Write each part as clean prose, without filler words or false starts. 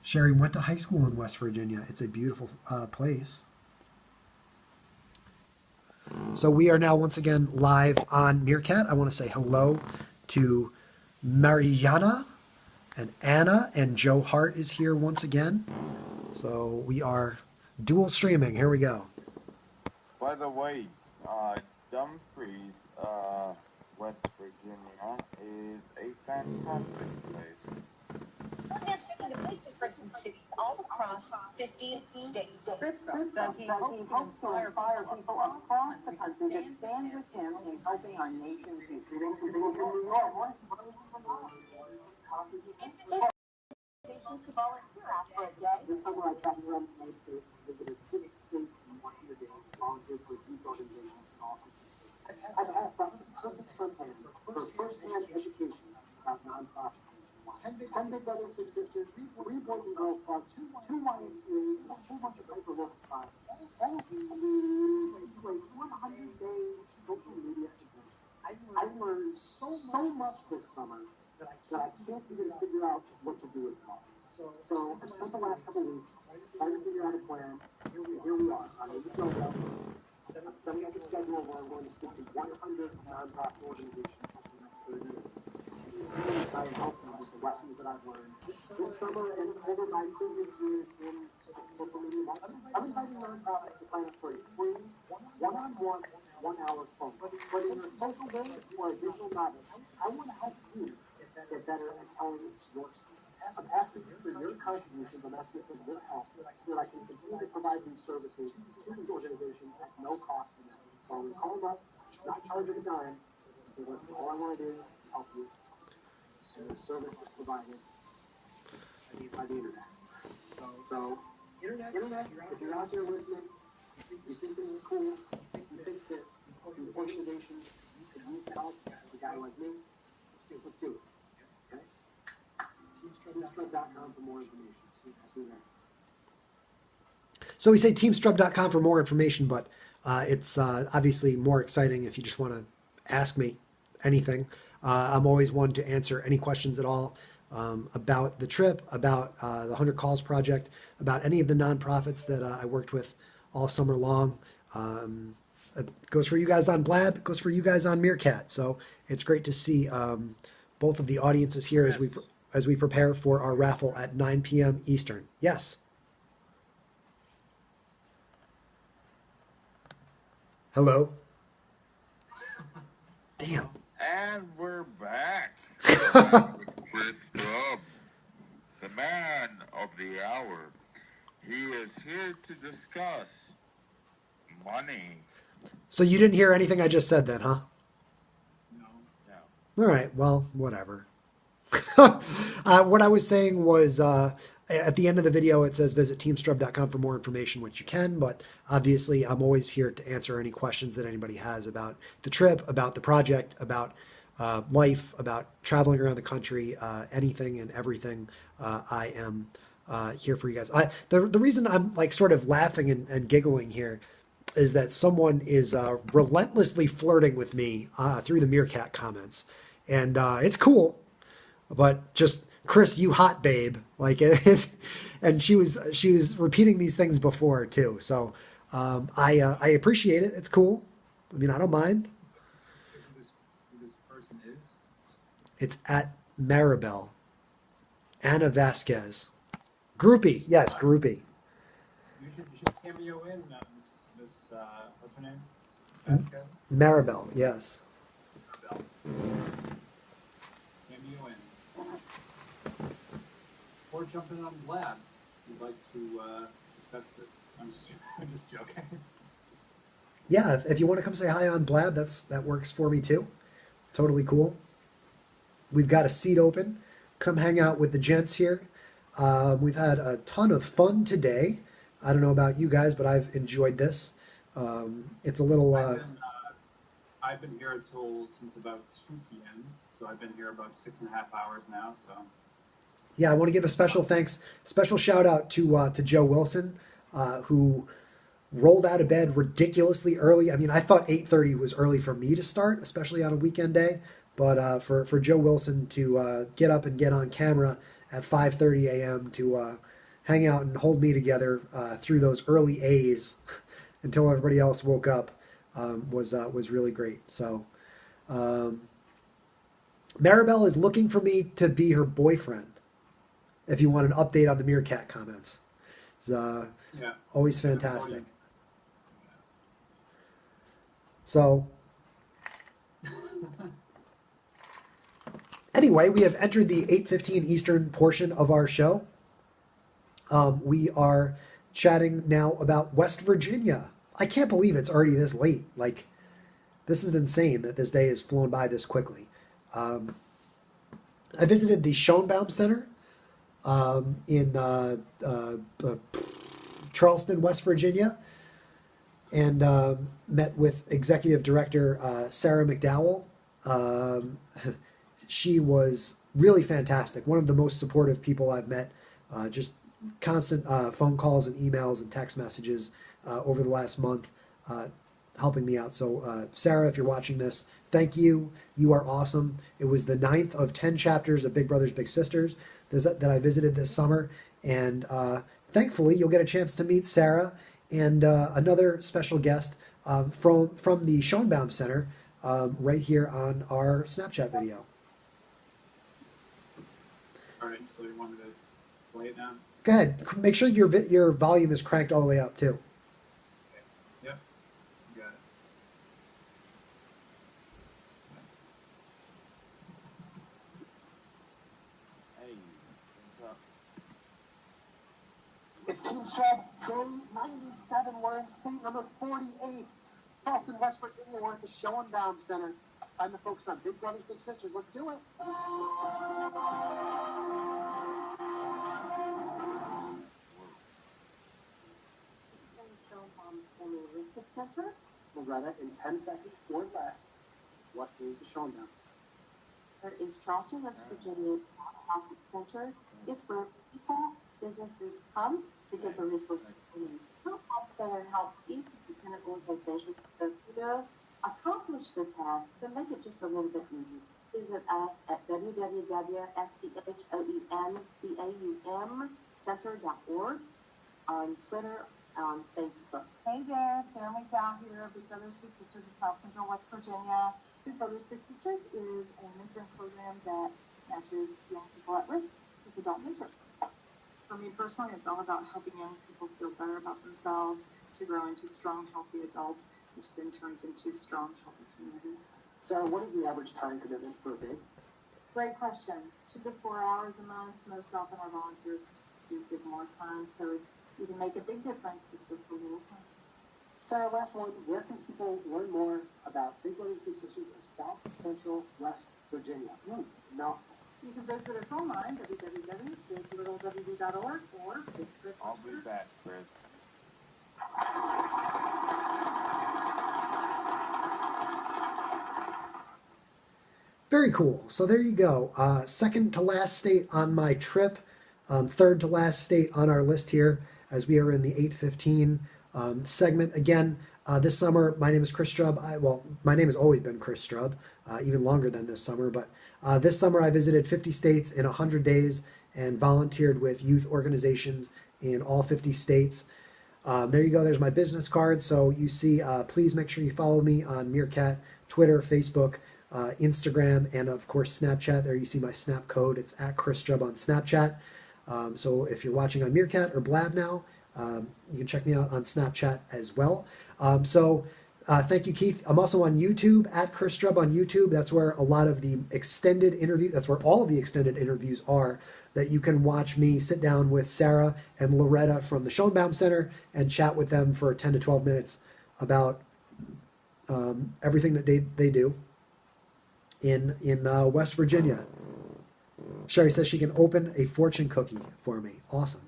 Sherry went to high school in West Virginia. It's a beautiful place. So we are now once again live on Meerkat. I want to say hello to Mariana and Anna, and Joe Hart is here once again. So we are dual streaming. Here we go. By the way, Dumfries, West Virginia is a fantastic place. It's making a big difference in cities all across 50 states. ChrisStrub says he hopes to inspire people across the country to stand with him in helping our nation's youth. This summer, I traveled around the United States and visited 6 states in 100 days, volunteered for youth organizations in all 50 states. I've asked about the perfect suntan for first-hand education about nonprofits. 10 Big Brothers, 6 Sisters, 3 Boys and Girls Clubs, 2 YMCAs, and a whole bunch of hyper-local spots. All through a 100-day social media education. I learned so much this summer that I can't even figure out what to do with it all. So I spent the last couple of weeks trying to figure out a plan. Here we are on a week I'm setting up a schedule where I'm going to speak to 100 nonprofit organizations for the next 30 days. I'm going to try and help them with the lessons that I've learned this summer and over my previous years in social media marketing. I'm inviting nonprofits to sign up for a free one-on-one, 1-hour phone. Whether you're a social business or a digital novice, I want to help you get better at telling your story. I'm asking for your contributions, I'm asking for your help so that I can continue to provide these services to these organizations at no cost to them. So I'm going to call them up, not charging a dime, say, listen, all I want to do is help you. And the service is provided by the internet. So internet, if you're out there listening, you think this is cool, you think that these organizations could use the help of a guy like me, let's do it. Okay? TeamStrub.com for more information. See you there. So we say teamstrub.com for more information, but it's obviously more exciting if you just want to ask me anything. I'm always one to answer any questions at all about the trip, about the 100 Calls Project, about any of the nonprofits that I worked with all summer long. It goes for you guys on Blab, it goes for you guys on Meerkat. So it's great to see both of the audiences here as we prepare for our raffle at 9 p.m. Eastern. Yes. Hello. Damn. And we're back with ChrisStrub, the man of the hour. He is here to discuss money. So you didn't hear anything I just said then, huh? No. All right. Well, whatever. What I was saying was at the end of the video, it says visit teamstrub.com for more information, which you can. But obviously, I'm always here to answer any questions that anybody has about the trip, about the project, about life, about traveling around the country, anything and everything. I am here for you guys. The reason I'm like sort of laughing and giggling here is that someone is relentlessly flirting with me through the Meerkat comments. And it's cool. But just Chris, you hot babe, like it is, and she was repeating these things before too. So I appreciate it. It's cool. I mean, I don't mind. Who this person is? It's at Maribel, Anna Vasquez, groupie. Yes, groupie. You should cameo in Miss what's her name? Vasquez. Maribel. Yes. Maribel. Or jump in on Blab if you'd like to discuss this. I'm just joking. Yeah, if you want to come say hi on Blab, that works for me too. Totally cool. We've got a seat open. Come hang out with the gents here. We've had a ton of fun today. I don't know about you guys, but I've enjoyed this. It's a little... I've been here since about 2 p.m., so I've been here about 6.5 hours now, so... Yeah, I want to give a special shout out to Joe Wilson, who rolled out of bed ridiculously early. I mean, I thought 8:30 was early for me to start, especially on a weekend day. But for Joe Wilson to get up and get on camera at 5:30 a.m. to hang out and hold me together through those early A's until everybody else woke up was really great. So Maribel is looking for me to be her boyfriend. If you want an update on the Meerkat comments, it's always fantastic. So anyway, we have entered the 8:15 Eastern portion of our show. We are chatting now about West Virginia. I can't believe it's already this late. Like, this is insane that this day has flown by this quickly. I visited the Schoenbaum Center in Charleston, West Virginia, and met with Executive Director Sarah McDowell. She was really fantastic. One of the most supportive people I've met. Just constant phone calls and emails and text messages over the last month, helping me out. So Sarah, if you're watching this, thank you. You are awesome. It was the 9th of 10 chapters of Big Brothers Big Sisters that I visited this summer. And thankfully, you'll get a chance to meet Sarah and another special guest from the Schoenbaum Center right here on our Snapchat video. All right, so you wanted to play it now? Go ahead. Make sure your volume is cranked all the way up, too. Okay. Yep, you got it. Hey, what's up? It's Team Strub, day 97. We're in state number 48, Charleston, West Virginia. We're at the Schoenbaum Center. Time to focus on Big Brothers Big Sisters. Let's do it. Center. Loretta, in 10 seconds or less, what is the Schoenbaum Center? There is Charleston, West Virginia Conference Center. It's where people, businesses come to get the resources they need. The Conference Center helps each independent organization to accomplish the task, but make it just a little bit easier. Visit us at www.schoenbaum.center.org, on Twitter, on Facebook. Hey there, Sarah McDowell here, Big Brothers Big Sisters of South Central West Virginia. Big Brothers Big Sisters is a mentoring program that matches young people at risk with adult mentors. For me personally, it's all about helping young people feel better about themselves to grow into strong, healthy adults, which then turns into strong, healthy communities. Sarah, what is the average time commitment for a big? Great question. 2 to 4 hours a month. Most often our volunteers do give more time, so you can make a big difference with just a little time. Sarah, last one. Where can people learn more about Big Brothers Big Sisters of South Central West Virginia? It's a mouthful. You can visit us online, www.bigww.org, or Facebook. I'll be back, Chris. Very cool. So there you go. Second to last state on my trip. Third to last state on our list here as we are in the 8:15 segment. Again, this summer, my name is ChrisStrub. My name has always been ChrisStrub, even longer than this summer. But this summer, I visited 50 states in 100 days and volunteered with youth organizations in all 50 states. There you go. There's my business card. So you see, please make sure you follow me on Meerkat, Twitter, Facebook, Instagram, and of course, Snapchat. There you see my Snap code. It's at ChrisStrub on Snapchat. So if you're watching on Meerkat or Blab now, you can check me out on Snapchat as well. Thank you, Keith. I'm also on YouTube, at ChrisStrub on YouTube. That's where a lot of the extended interview, that's where all of the extended interviews are, that you can watch me sit down with Sarah and Loretta from the Schoenbaum Center and chat with them for 10 to 12 minutes about everything that they do in West Virginia. Sherry says she can open a fortune cookie for me. Awesome.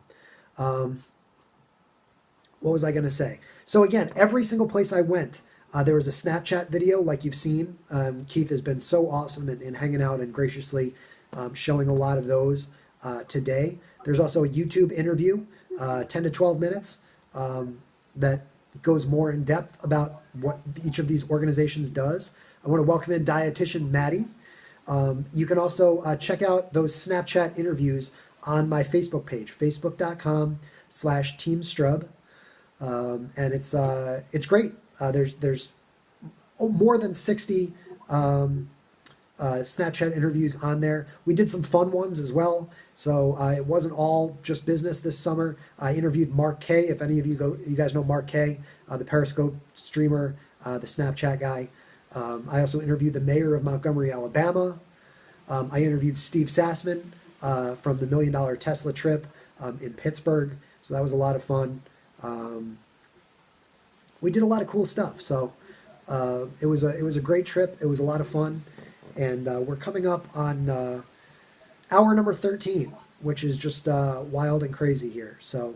What was I going to say? So again, every single place I went, there was a Snapchat video like you've seen. Keith has been so awesome in hanging out and graciously showing a lot of those today. There's also a YouTube interview, 10 to 12 minutes, that goes more in depth about what each of these organizations does. I want to welcome in dietitian Maddie. You can also check out those Snapchat interviews on my Facebook page, facebook.com/TeamStrub. And it's great. There's more than 60 Snapchat interviews on there. We did some fun ones as well, so it wasn't all just business this summer. I interviewed Mark K. If any of you guys know Mark K, the Periscope streamer, the Snapchat guy. I also interviewed the mayor of Montgomery, Alabama. I interviewed Steve Sassman from the $1 Million Tesla trip in Pittsburgh, so that was a lot of fun. We did a lot of cool stuff, so it was a great trip. It was a lot of fun, and we're coming up on hour number 13, which is just wild and crazy here. So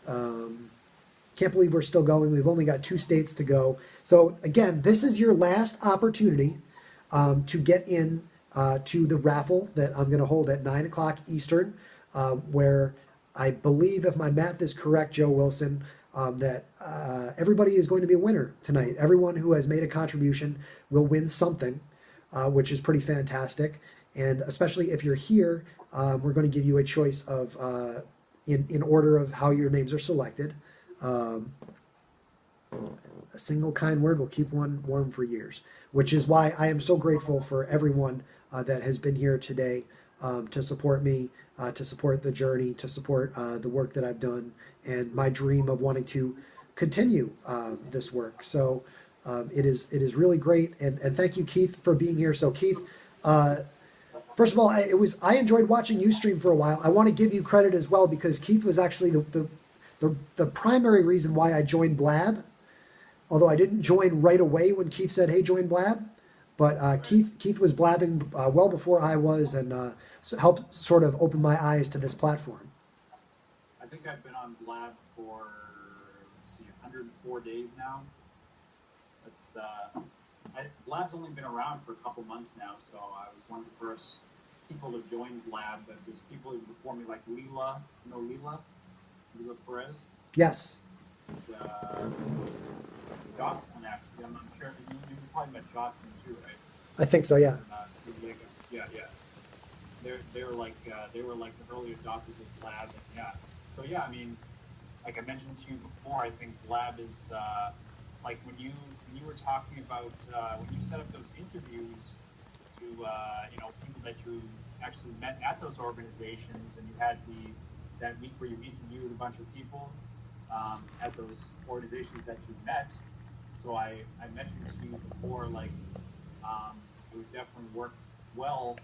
can't believe we're still going. We've only got 2 states to go. So again, this is your last opportunity to get in to the raffle that I'm going to hold at 9 o'clock Eastern, where I believe, if my math is correct, Joe Wilson, that everybody is going to be a winner tonight. Everyone who has made a contribution will win something, which is pretty fantastic. And especially if you're here, we're going to give you a choice of in order of how your names are selected. A single kind word will keep one warm for years, which is why I am so grateful for everyone that has been here today to support me, to support the journey, to support the work that I've done, and my dream of wanting to continue this work. So it is really great, and thank you, Keith, for being here. So Keith, first of all, I enjoyed watching you stream for a while. I want to give you credit as well, because Keith was actually the primary reason why I joined Blab, although I didn't join right away when Keith said, hey, join Blab. But Keith was blabbing well before I was, and helped sort of open my eyes to this platform. I think I've been on Blab for, 104 days now. That's Blab's only been around for a couple months now, so I was one of the first people to join Blab. But there's people before me like Leela, you know Leela Perez. Yes. And, Jocelyn, actually, I'm not sure. You probably met Jocelyn too, right? I think so, yeah. Yeah. They were like the early adopters of Blab, and yeah. So yeah, I mean, like I mentioned to you before, I think Blab is like when you were talking about when you set up those interviews to people that you actually met at those organizations, and you had that week where you interviewed a bunch of people at those organizations that you met. So I mentioned to you before, like, it would definitely work well.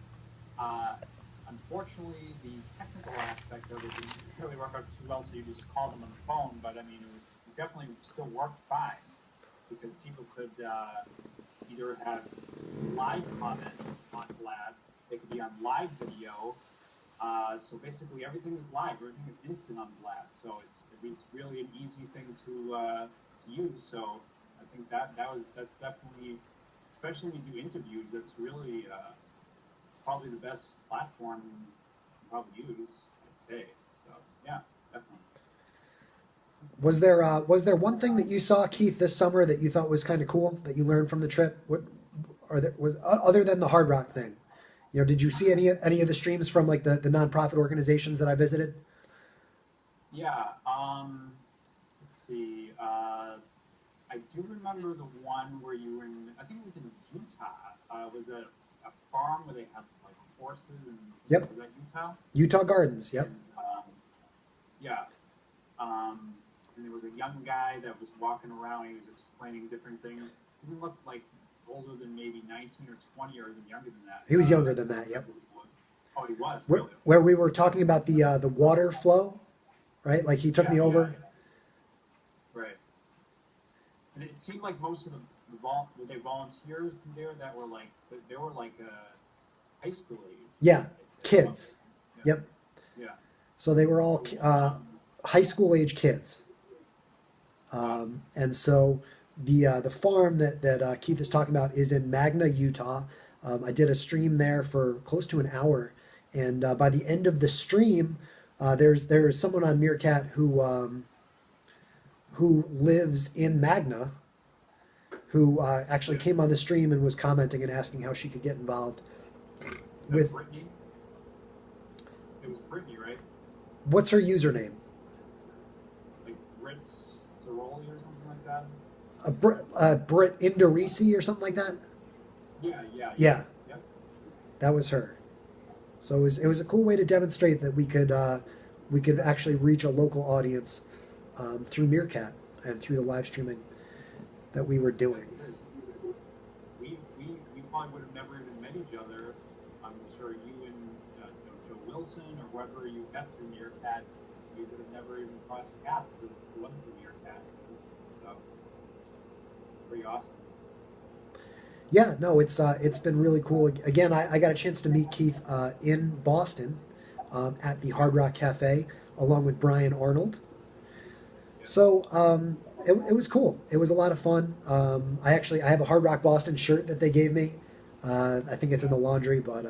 Unfortunately, the technical aspect of it didn't really work out too well, so you just called them on the phone. But I mean, it definitely still worked fine, because people could either have live comments on Blab, they could be on live video. So basically, everything is live, everything is instant on Blab. So it's really an easy thing to use. So I think that's definitely, especially when you do interviews, that's really it's probably the best platform you can probably use, I'd say. So yeah, definitely. Was there one thing that you saw, Keith, this summer that you thought was kind of cool that you learned from the trip? Was other than the Hard Rock thing? You know, did you see any of the streams from like the nonprofit organizations that I visited? Yeah. Let's see. I do remember the one where you were in, I think it was in Utah. Was that a farm where they had like horses and Yep. Was that Utah? Utah Gardens, yep. And, yeah. And there was a young guy that was walking around. He was explaining different things. He looked like older than maybe 19 or 20, or even younger than that. He was younger than that, yep. Oh, he was? Really? Where we were talking about the water flow, right? Like he took me over. Yeah. Right. And it seemed like most of were they volunteers there that were like, they were like high school age. Yeah, kids. Yeah. Yep. Yeah. So they were all high school age kids. And so the farm that Keith is talking about is in Magna, Utah. I did a stream there for close to an hour, and by the end of the stream, there's someone on Meerkat who lives in Magna, who actually came on the stream and was commenting and asking how she could get involved. Is that with Brittany? It was Brittany, right? what's her username? Like Brit Ciroli or something like that? Brit Inderisi or something like that. Yeah. Yeah, Yep. that was her. So it was a cool way to demonstrate that we could actually reach a local audience through Meerkat and through the live streaming that we were doing. Yes, it is. We probably would have never even met each other. I'm sure you and Joe Wilson or whoever you met through Meerkat, we would have never even crossed paths if it wasn't for Meerkat. So, pretty awesome. Yeah, no, it's been really cool. Again, I got a chance to meet Keith in Boston at the Hard Rock Cafe along with Brian Arnold. So it was cool. It was a lot of fun. I have a Hard Rock Boston shirt that they gave me. I think it's in the laundry, but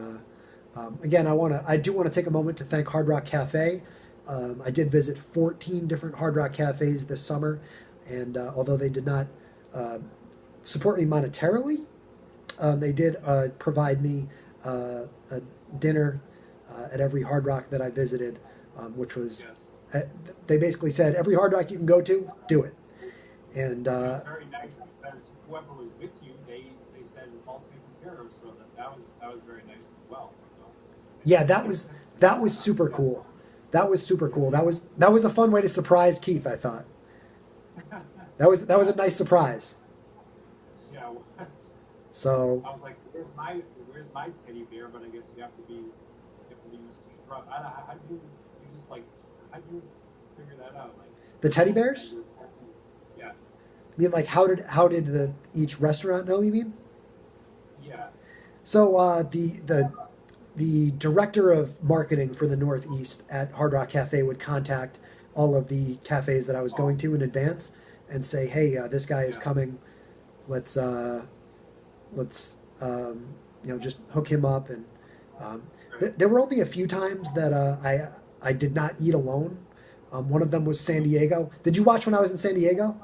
again, I do want to take a moment to thank Hard Rock Cafe. I did visit 14 different Hard Rock cafes this summer, and although they did not support me monetarily, they did provide me a dinner at every Hard Rock that I visited, which was, they basically said, every Hard Rock you can go to, do it. And It was very nice because whoever was with you, they said it's all taken care of, so that was very nice as well. So yeah, that was super cool. That was super cool. That was a fun way to surprise Keith, I thought. That was a nice surprise. Yeah, it was. So I was like, where's my teddy bear? But I guess you have to be Mr. Strub. How did you figure that out? Like the teddy bears? Yeah. I mean, like how did each restaurant know? You mean? Yeah. So the director of marketing for the Northeast at Hard Rock Cafe would contact all of the cafes that I was going to in advance and say, hey, this guy is coming. Let's just hook him up. And there were only a few times that I did not eat alone. One of them was San Diego. Did you watch when I was in San Diego?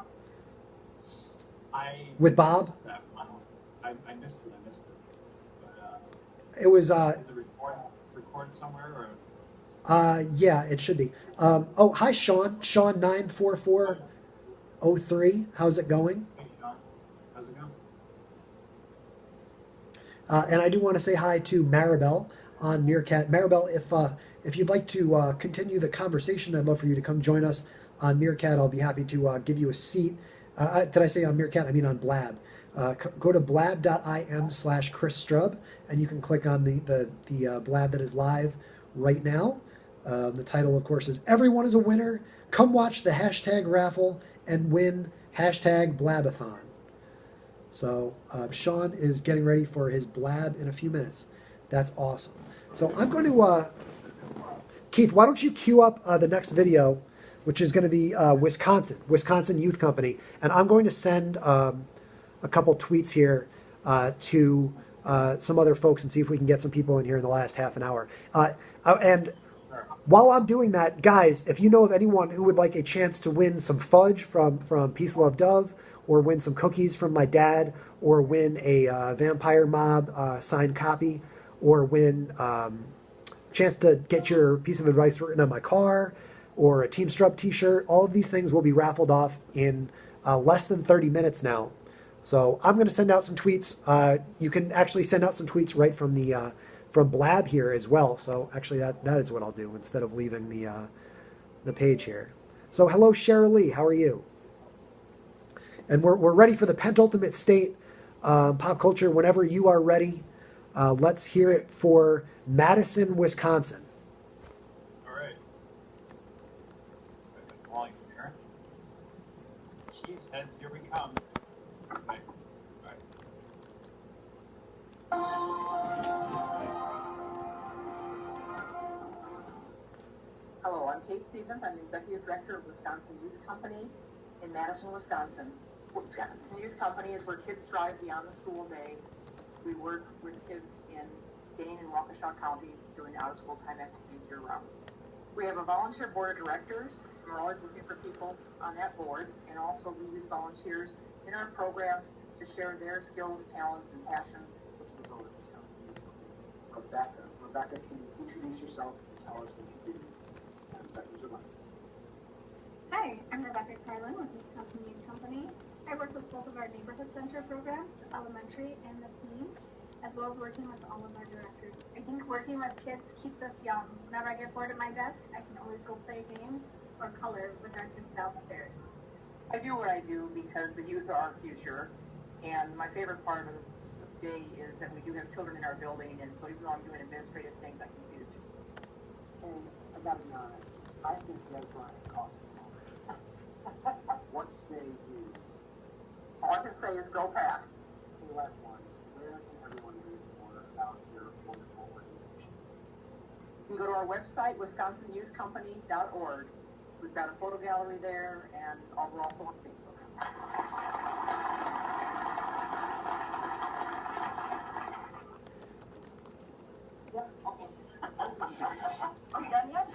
With Bob? Missed that one. I missed it. But, It was is it recorded somewhere or? yeah, it should be. Hi Sean 94403. How's it going? Hey, Sean. How's it going? And I do want to say hi to Maribel on Meerkat. Maribel, if you'd like to continue the conversation, I'd love for you to come join us on Meerkat. I'll be happy to give you a seat. Did I say on Meerkat? I mean on Blab. Go to blab.im/ChrisStrub, and you can click on the Blab that is live right now. The title, of course, is Everyone is a Winner. Come watch the hashtag raffle and win hashtag Blabathon. So Sean is getting ready for his Blab in a few minutes. That's awesome. So I'm going to, Keith, why don't you queue up the next video, which is going to be Wisconsin Youth Company. And I'm going to send a couple tweets here to some other folks and see if we can get some people in here in the last half an hour. And while I'm doing that, guys, if you know of anyone who would like a chance to win some fudge from Peace Love Dove, or win some cookies from my dad, or win a Vampire Mob signed copy, or win chance to get your piece of advice written on my car, or a Team Strub t-shirt, all of these things will be raffled off in less than 30 minutes now. So I'm going to send out some tweets. You can actually send out some tweets right from the from Blab here as well. So actually that is what I'll do instead of leaving the page here. So hello, Cheryl Lee. How are you? And we're ready for the penultimate state, pop culture. Whenever you are ready, let's hear it for Madison, Wisconsin. All right. Volume here. Cheeseheads, here we come. Okay. All right. Hello, I'm Kate Stevens. I'm the Executive Director of Wisconsin Youth Company in Madison, Wisconsin. Wisconsin Youth Company is where kids thrive beyond the school day. We work with kids in Dane and Waukesha counties doing out-of-school time activities year-round. We have a volunteer board of directors. We're always looking for people on that board, and also we use volunteers in our programs to share their skills, talents, and passion, which is the goal of Wisconsin Youth Company. Rebecca. Rebecca, can you introduce yourself and tell us what you do? 10 seconds or less. Hi, I'm Rebecca Carlin with Wisconsin Youth Company. I work with both of our neighborhood center programs, the elementary and the teens, as well as working with all of our directors. I think working with kids keeps us young. Whenever I get bored at my desk, I can always go play a game or color with our kids downstairs. I do what I do because the youth are our future, and my favorite part of the day is that we do have children in our building, and so even though I'm doing administrative things, I can see the children. And I gotta be honest, I think Des Bryant caught the ball. What say you? All I can say is go Pack. Hey, last one. Where can everyone read more about your wonderful organization? You can go to our website, wisconsonyouthcompany.org. We've got a photo gallery there, and we're also on Facebook. Yeah, okay. Are you done yet?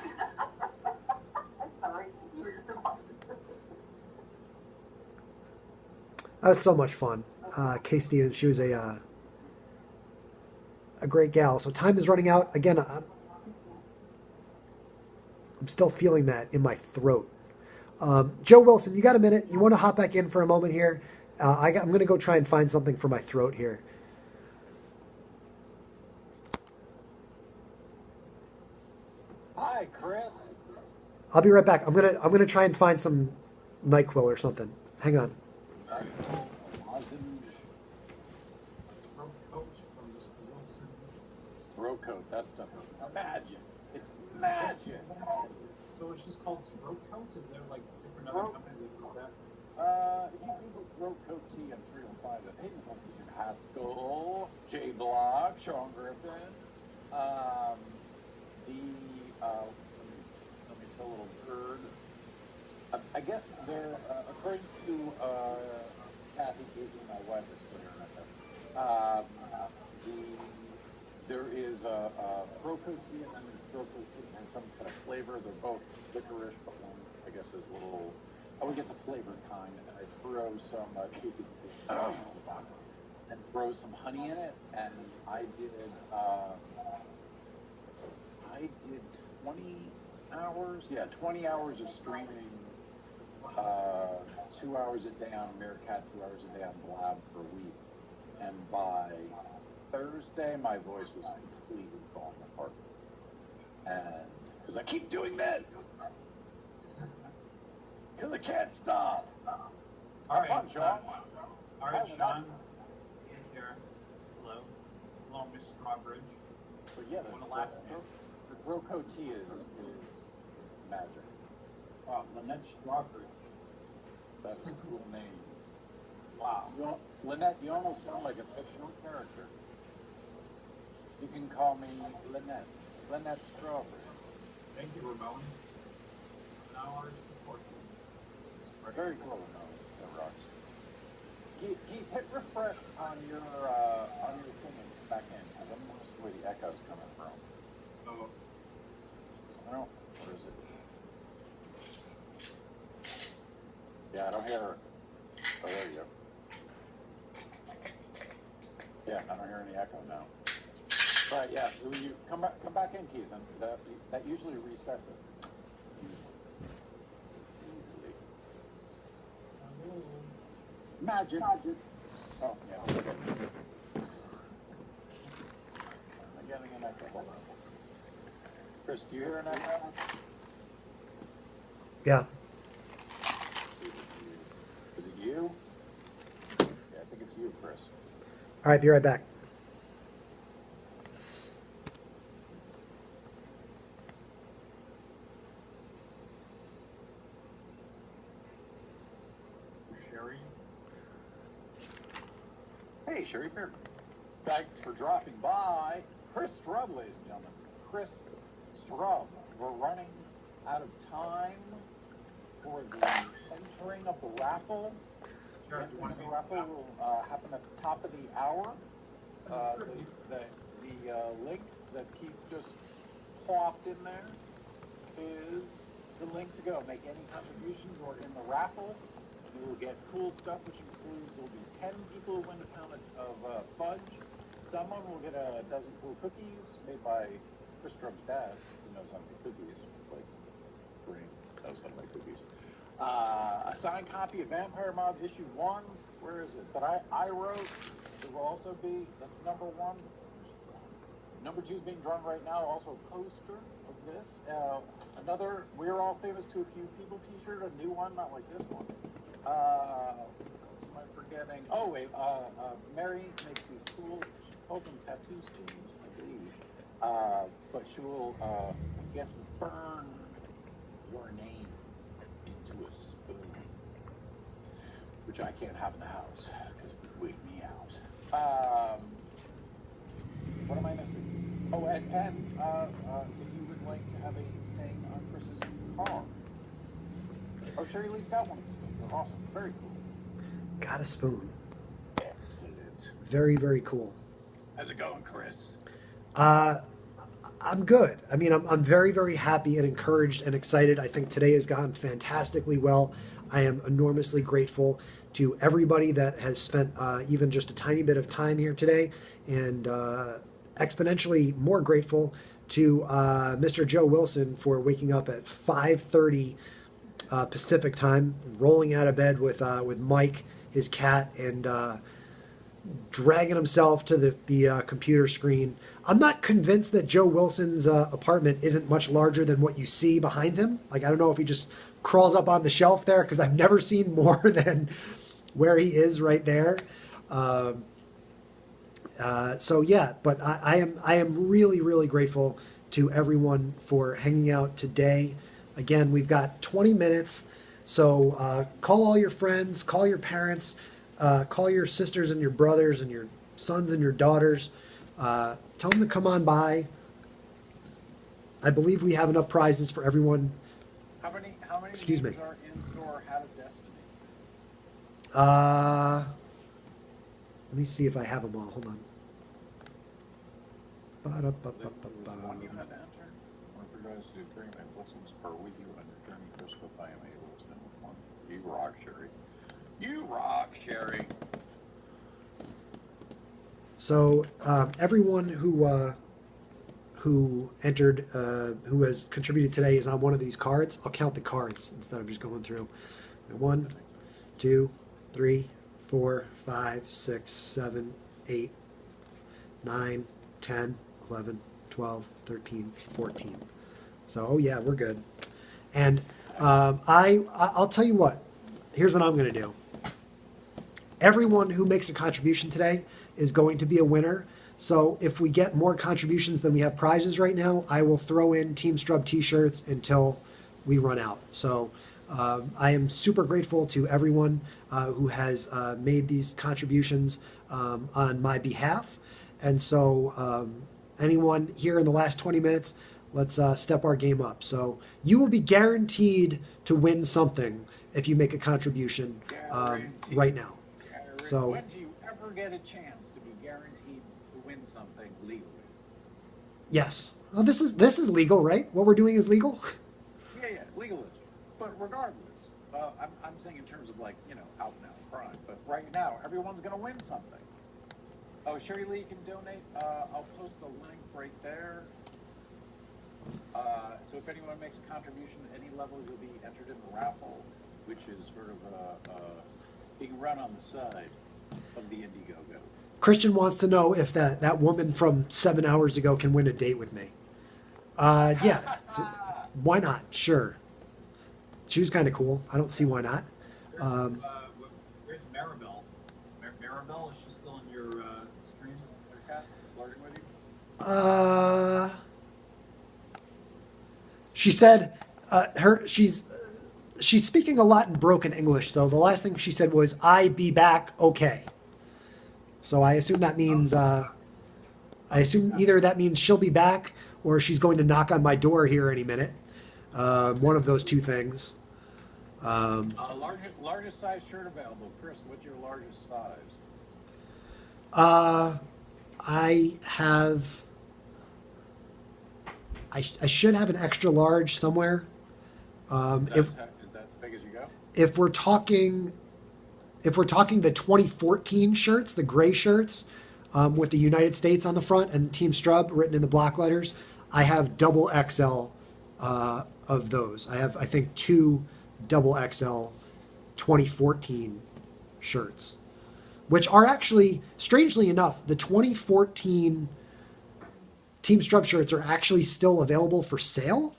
I'm sorry. You were just That was so much fun. Kay Stevens, she was a great gal. So time is running out. Again, I'm still feeling that in my throat. Joe Wilson, you got a minute? You want to hop back in for a moment here? I'm going to go try and find something for my throat here. Hi, Chris. I'll be right back. I'm gonna try and find some NyQuil or something. Hang on. Lozenge. Throat coat from Mr. Wilson. Throat coat. That stuff is magic. It's magic. So it's just called throat coat? Is there like different other companies that call that? If you Google throat coat tea, I'm sure you'll find it. Hayden Humphrey, Haskell, J Block, Sean Griffin. Let me tell a little bird. I guess they're, according to Kathy Casey, my wife is clear there is a throat coat tea, and then there's throat coat tea that has some kind of flavor. They're both licorice, but one, I guess, is a little, I would get the flavored kind, and I throw some and throw some honey in it, and I did 20 hours, 20 hours of streaming, 2 hours a day on Meerkat, 2 hours a day on Blab for a week, and by Thursday, my voice was completely falling apart, and because I keep doing this, because I can't stop. All right, fun, Sean. All right, Sean. Take care. Hello. Hello, Miss Strawbridge. But yeah, the Roco tea is magic. Wow, Lynette Strawbridge. That's a cool name. Wow. Lynette, you almost sound like a fictional character. You can call me Lynette. Lynette Strawbridge. Thank you, Ramon. Now our support. Very cool, Ramon. That rocks. Keith, hit refresh on your thing and back in, because I'm noticing where the echo's coming from. Oh. No, what is it? Yeah, I don't hear her. Oh, there you go. Yeah, I don't hear any echo now. Right, yeah, you come back in, Keith, and that usually resets it. Usually. Magic. Oh, yeah, okay. I'm getting an echo. Hold on. Chris, do you hear an echo? Yeah. Is it you? Yeah, I think it's you, Chris. All right, be right back. Sherry. Hey, Sherry Beer. Thanks for dropping by. ChrisStrub, ladies and gentlemen. ChrisStrub. We're running out of time for the entering of the raffle. Sure. The raffle will happen at the top of the hour. The link that Keith just plopped in there is the link to go make any contributions or in the raffle. You will get cool stuff, which includes there will be 10 people who win a pound of fudge, someone will get a dozen cool cookies made by ChrisStrub's dad, who knows how to make cookies. Like, Green knows how to make cookies. A signed copy of Vampire Mob issue 1. Where is it? That I wrote. It will also be, that's number 1. Number 2 is being drawn right now. Also a poster of this. Another We're All Famous to a Few People t-shirt. A new one, not like this one. What am I forgetting? Oh, wait. Mary makes these cool, she calls them tattoo spoons, I believe. But she will, I guess, burn your name into a spoon, which I can't have in the house because it would wig me out. What am I missing? Oh, and if you would like to have a saying on Chris's car. Oh, Sherry Lee's got one of the spoons. They're awesome. Very cool. Got a spoon. Excellent. Very, very cool. How's it going, Chris? I'm good. I mean, I'm very, very happy and encouraged and excited. I think today has gone fantastically well. I am enormously grateful to everybody that has spent even just a tiny bit of time here today, and exponentially more grateful to Mr. Joe Wilson for waking up at 5:30 Pacific time, rolling out of bed with Mike, his cat, and dragging himself to the computer screen. I'm not convinced that Joe Wilson's apartment isn't much larger than what you see behind him. Like, I don't know if he just crawls up on the shelf there, because I've never seen more than where he is right there. So yeah, but I am really, really grateful to everyone for hanging out today. Again, we've got 20 minutes, so call all your friends, call your parents, call your sisters and your brothers and your sons and your daughters. Tell them to come on by. I believe we have enough prizes for everyone. How many Excuse games me. are in your Hat of Destiny? Let me see if I have them all. Hold on. Is it one you had to enter? One of your guys to bring my blessings per with you and returning Crystal I am able to spend with one. You rock, Sherry. You rock, Sherry. So everyone who entered, who has contributed today is on one of these cards. I'll count the cards instead of just going through. 1, 2, 3, 4, 5, 6, 7, 8, 9, 10, 11, 12, 13, 14. So, oh yeah, we're good. And I'll tell you what. Here's what I'm going to do. Everyone who makes a contribution today is going to be a winner. So if we get more contributions than we have prizes right now, I will throw in Team Strub t-shirts until we run out. So I am super grateful to everyone who has made these contributions on my behalf. And so anyone here in the last 20 minutes, let's step our game up. So you will be guaranteed to win something if you make a contribution right now. So when do you ever get a chance to be guaranteed to win something legally? yes. Well, this is legal, right? What we're doing is legal? Yeah, legal is. But regardless, I'm saying in terms of, like, out and out crime. But right now, everyone's going to win something. Oh, Sherry Lee can donate. I'll post the link right there. So if anyone makes a contribution at any level, you'll be entered in the raffle, which is sort of being run on the side of the Indiegogo. Christian wants to know if that woman from 7 hours ago can win a date with me. Yeah. Why not? Sure. She was kind of cool. I don't see why not. Where's Maribel? Maribel, is she still in your stream? Her cat flirting with you? She said she's speaking a lot in broken English, so the last thing she said was, "I be back, okay." So I assume that means either that means she'll be back or she's going to knock on my door here any minute. One of those two things. Largest size shirt available. Chris, what's your largest size? I should have an extra large somewhere. Is that as big as you go? If we're talking the 2014 shirts, the gray shirts, with the United States on the front and Team Strub written in the block letters. I have double XL of those. I have, I think, 2 double XL 2014 shirts, which are actually, strangely enough, the 2014 Team Strub shirts are actually still available for sale.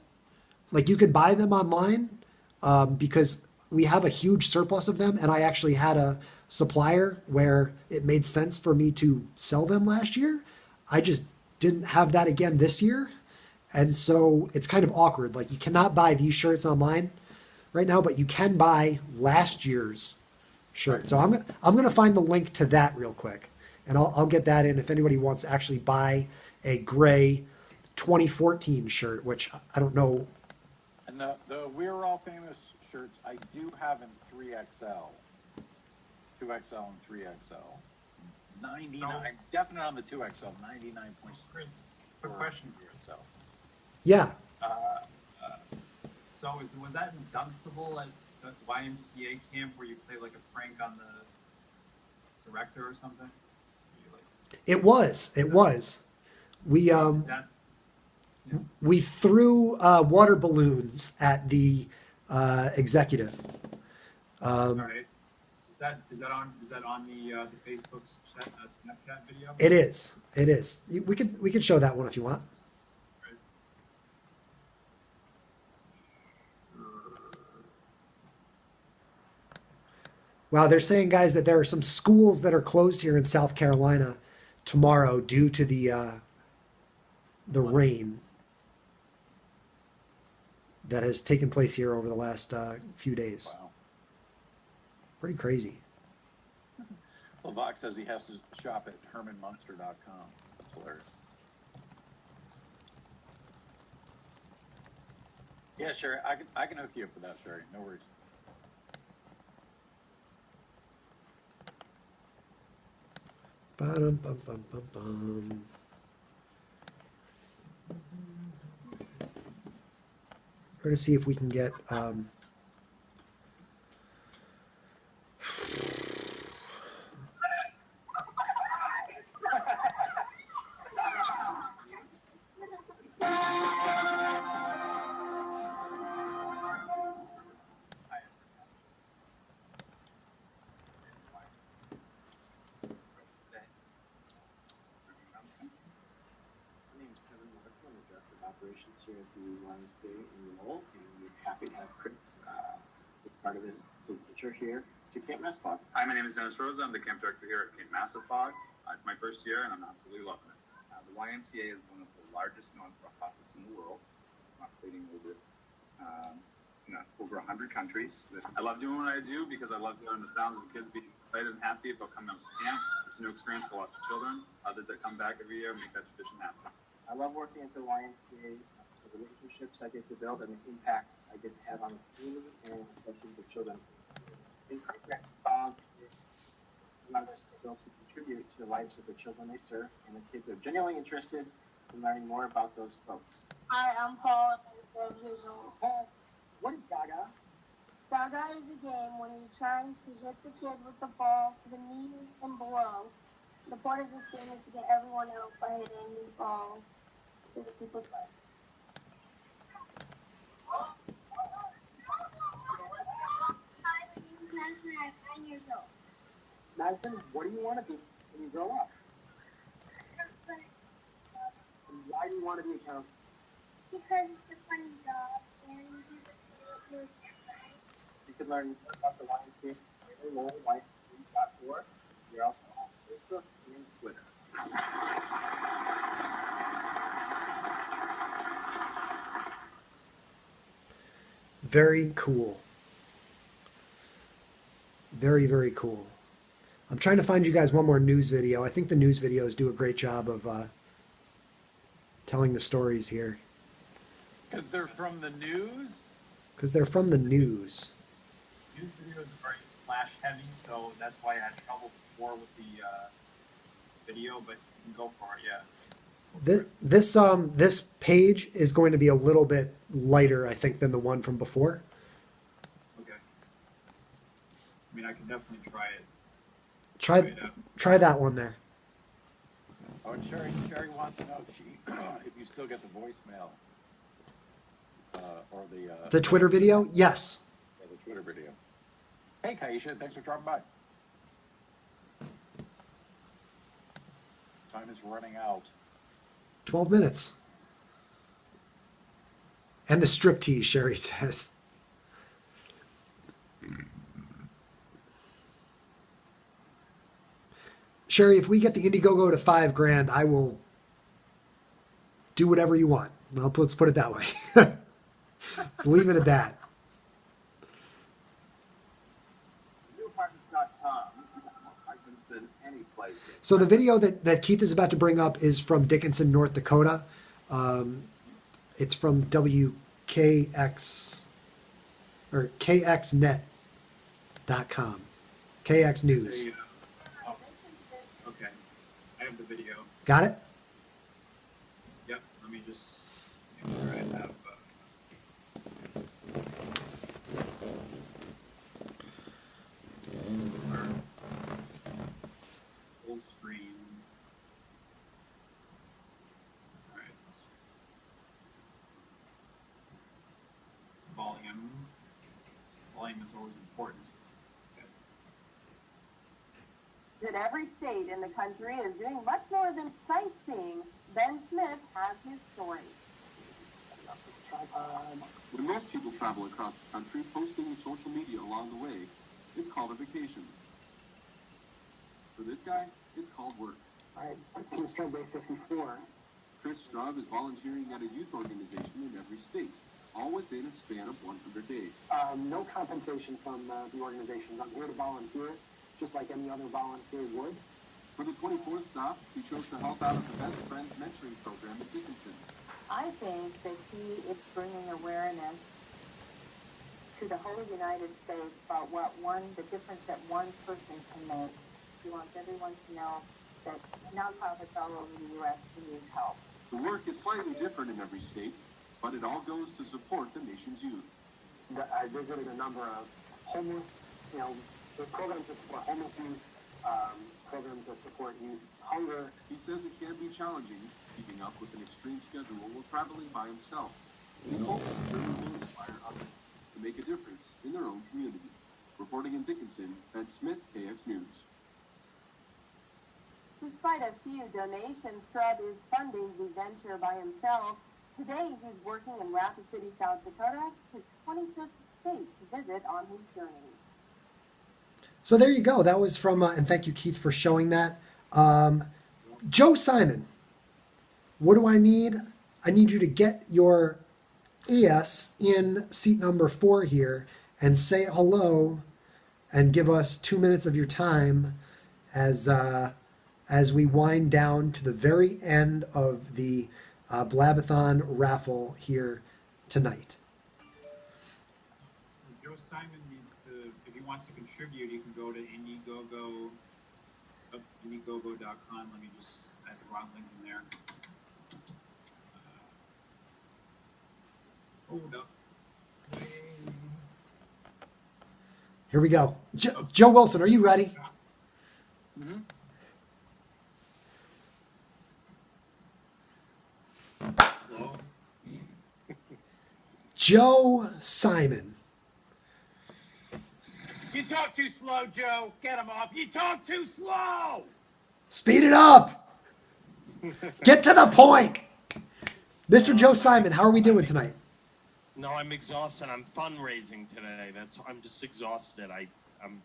Like, you could buy them online because we have a huge surplus of them, and I actually had a supplier where it made sense for me to sell them last year. I just didn't have that again this year, and so it's kind of awkward. Like, you cannot buy these shirts online right now, but you can buy last year's shirt. So I'm gonna find the link to that real quick, and I'll get that in if anybody wants to actually buy a gray 2014 shirt, which I don't know. And the We're All Famous shirts I do have in 3XL. 2XL and 3XL. 99, definitely on the 2XL, 99.6. Chris, quick question here. So, Yeah, So was that in Dunstable at the YMCA camp where you play like a prank on the director or something? it was. We Is that, yeah. we threw water balloons at the executive. All right. Is that on the Facebook Snapchat video? It is. We could show that one if you want. Wow, they're saying, guys, that there are some schools that are closed here in South Carolina tomorrow due to the rain that has taken place here over the last few days. wow. Pretty crazy. Well, Vox says he has to shop at HermanMunster.com. That's hilarious. Yeah, sure. I can hook you up with that, Sherry. No worries. Ba-dum, bum, bum, bum, bum. We're going to see if we can get operations here at the YMCA in Lowell, and we're happy to have Chris as part of it. So picture here to Camp Massapog. Hi, my name is Dennis Rose. I'm the camp director here at Camp Massapog. It's my first year, and I'm absolutely loving it. The YMCA is one of the largest non-profits in the world, operating over 100 countries. I love doing what I do because I love hearing the sounds of the kids being excited and happy about coming out to camp. It's a new experience for lots of children. Others that come back every year make that tradition happen. I love working at the YMCA, the relationships I get to build and the impact I get to have on the community and especially the children. In program response, members able to contribute to the lives of the children they serve, and the kids are genuinely interested in learning more about those folks. Hi, I'm Paul. I'm 12 years old. Paul, what is Gaga? Gaga is a game when you're trying to hit the kid with the ball to the knees and below. The point of this game is to get everyone out by hitting the ball to the people's legs. Hi, my name is Madison. I'm 9 years old. Madison, what do you want to be when you grow up? And why do you want to be a counselor? Because it's a funny job and you You can learn more about the YMCA at YMCA.org. You're also on Facebook and Twitter. very cool. Very, very cool. I'm trying to find you guys one more news video. I think the news videos do a great job of telling the stories here. Because they're from the news? Because they're from the news. News videos are very flash heavy, so that's why I had trouble before with the video, but you can go for it, yeah. This page is going to be a little bit lighter, I think, than the one from before. Okay. I mean, I can definitely try it. Try that one there. Oh, and Sherry wants to know if you still get the voicemail or The Twitter video? Yes. the Twitter video. Hey, Kaisha, thanks for dropping by. Time is running out. 12 minutes. And the striptease, Sherry says. Sherry, if we get the Indiegogo to $5,000, I will do whatever you want. Well, let's put it that way. Let's leave it at that. So the video that Keith is about to bring up is from Dickinson, North Dakota. It's from WKX or KXnet.com. KX News. Okay. I have the video. Got it? Yep. Let me just make sure I have. Full screen. All right. Volume. Volume is always important. That every state in the country is doing much more than sightseeing. Ben Smith has his story. When most people travel across the country, posting to social media along the way, it's called a vacation. For this guy, it's called work. All right, that's ChrisStrub Day 54. ChrisStrub is volunteering at a youth organization in every state, all within a span of 100 days. No compensation from the organizations. I'm here to volunteer, just like any other volunteer would. For the 24th stop, he chose to help out at the Best Friends Mentoring Program in Dickinson. I think that he is bringing awareness to the whole United States about the difference that one person can make. He wants everyone to know that nonprofits all over the U.S. need help. The work is slightly different in every state, but it all goes to support the nation's youth. I visited a number of homeless, programs that support homeless youth, programs that support youth hunger. He says it can be challenging keeping up with an extreme schedule while traveling by himself. He hopes his journey will inspire others to make a difference in their own community. Reporting in Dickinson, Ben Smith, KX News. Despite a few donations, Strub is funding the venture by himself. Today, he's working in Raffle City, South Dakota, his 25th state to visit on his journey. So there you go. That was from, and thank you, Keith, for showing that. Joe Simon, what do I need? I need you to get your ES in seat number 4 here and say hello and give us 2 minutes of your time as we wind down to the very end of the Blabathon raffle here tonight. Joe Simon needs to, if he wants to contribute, he can go to Indiegogo.com. Let me just add the wrong link in there. Hold up. Wait. Here we go. Joe Wilson, are you ready? Mm-hmm. Hello? Joe Simon. You talk too slow, Joe. Get him off. You talk too slow. Speed it up. Get to the point. Mr. Joe Simon, how are we doing tonight? No, I'm exhausted. I'm fundraising today. I'm just exhausted. I'm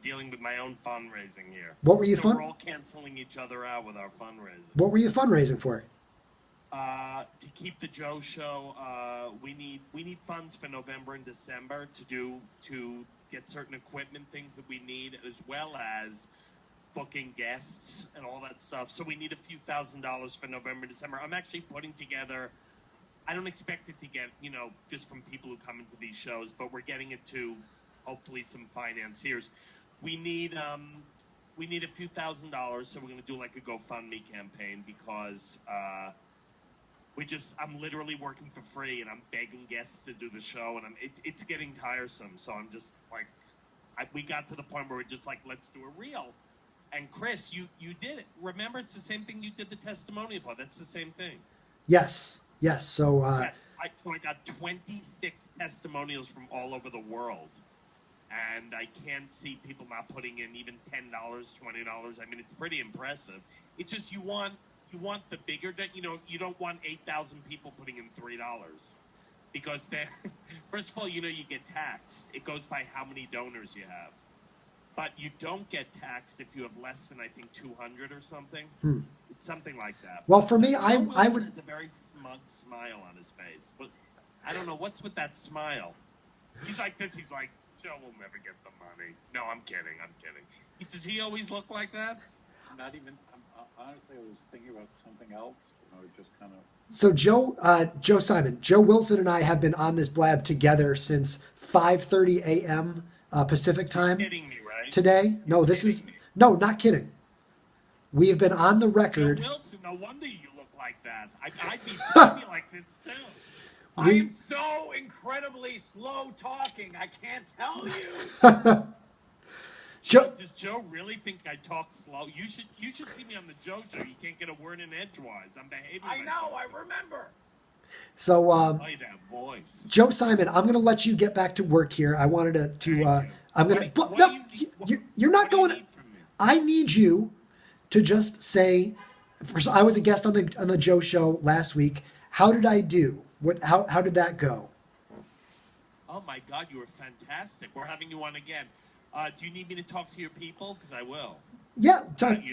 dealing with my own fundraising here. What were you We're all canceling each other out with our fundraising. What were you fundraising for? To keep the Joe Show, we need funds for November and December to get certain equipment, things that we need, as well as booking guests and all that stuff. So we need a few $1,000s for November and December. I'm actually putting together. I don't expect it to get, just from people who come into these shows, but we're getting it to hopefully some financiers. We need a few $1,000s, so we're going to do like a GoFundMe campaign because I'm literally working for free and I'm begging guests to do the show, and it's getting tiresome. So I'm just like, we got to the point where we're just like, let's do a reel. And Chris, you did it. Remember, it's the same thing you did the testimonial for. That's the same thing. Yes. So Yes, I got 26 testimonials from all over the world, and I can't see people not putting in even $10, $20. I mean, it's pretty impressive. It's just you want the bigger, you don't want 8,000 people putting in $3 because then, first of all, you get taxed. It goes by how many donors you have. But you don't get taxed if you have less than, I think, 200 or something. It's something like that. Well, for me, I would. Has a very smug smile on his face, but I don't know what's with that smile. He's like this. He's like, Joe will never get the money. No, I'm kidding. Does he always look like that? Not even. Honestly, I was thinking about something else. Just kind of. So Joe Simon, Joe Wilson, and I have been on this blab together since 5:30 a.m. Pacific time. You're kidding me, right? Today. No, this is no, not kidding. We have been on the record. Joe Wilson, no wonder you look like that. I'd be like this too. I am so incredibly slow talking. I can't tell you. Does Joe really think I talk slow? You should see me on the Joe show. You can't get a word in edgewise. I'm behaving myself. I remember. So that voice. Joe Simon, I'm going to let you get back to work here. I wanted to I'm going to no, you're not going. I need you to just say, first, I was a guest on the Joe show last week. How did I do? How did that go? Oh my God, you were fantastic. We're having you on again. Do you need me to talk to your people? Because I will. Yeah,